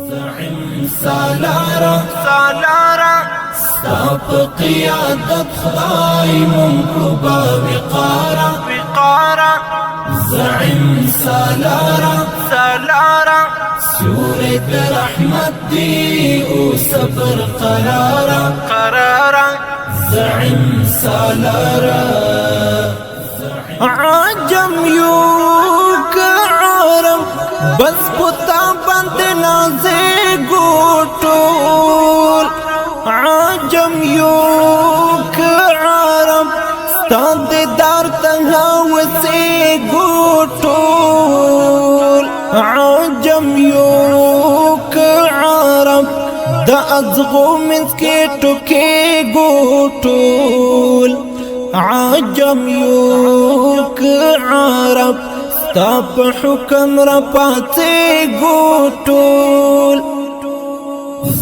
زعم سالارا ستاپ قیادت خدای منقلبا وقارا زعم سالارا سیوری در رحمت دی او صبر قرارا زعم سالارا عجم یو کعرم بس پتا بند نازے گوٹول عجم یو کعرم ستان دیدار تنہا وسے گوٹول عجم یو کعرم دا ازغو منس کے ٹکے گوٹول عجم یو کعرم ستاپ حکم رپاتے گوٹول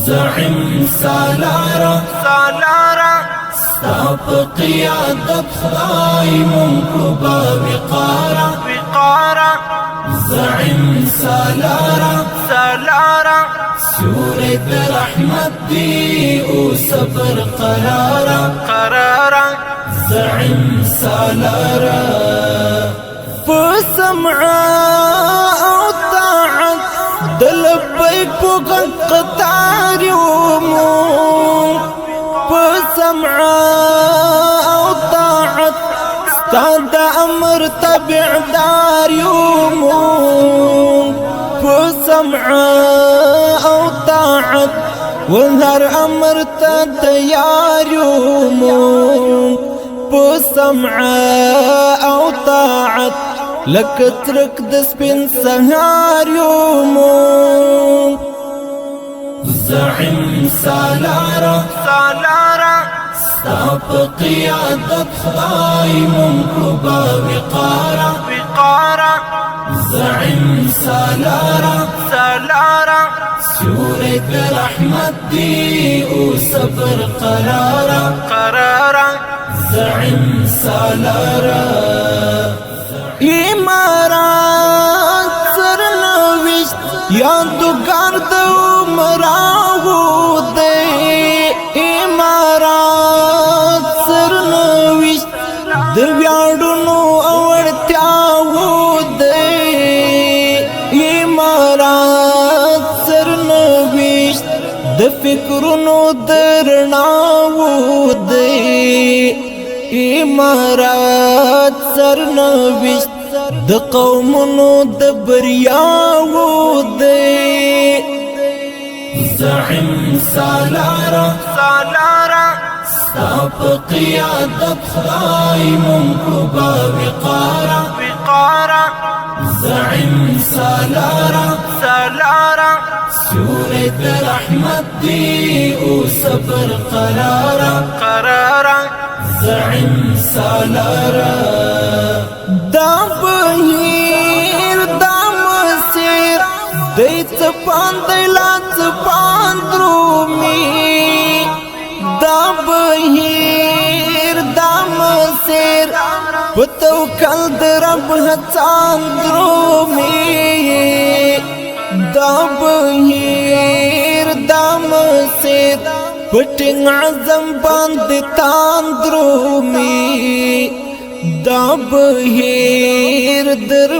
زعم سالارا ستاپ قیادت خدای منقلبا وقارا زعم سالارا سیوری در رحمت دی او صبر قرارا زعم سالارا فسمع او طاعت دلبیک پوغن قطار یومون فسمع او طاعت ستاد امر تبعدار یومون فسمع او طاعت ونهر امر تديار يومون بسمع او طاعت لك ترك دسبن سهار يومون زعم سالارا ستاپ قیادت خدای منقلبا وقارا زعم سالارا سیوری در رحمت دی او صبر قرارا زعم سالارا امارات سرنوشت یادگار دو مراو دے امارات سرنوشت دویاڑنو اوڑتیاو دے امارات سرنوشت د فکرونو درناو دے امارات سرنوشت د قومونو د بریاو دے زعم سالارا ستاپ قیادت خدای منقلبا وقارا زعم سالارا سیوری در رحمت دی او صبر قرارا زعم سالارا دا بهیر دا مسیر دی چپان دی لا چپان درومی دا بهیر دا مسیر پتوکل درب هچان درومی دا بهیر دا مسیر پٹنگ عظم باند تاندرومی دا بهیر در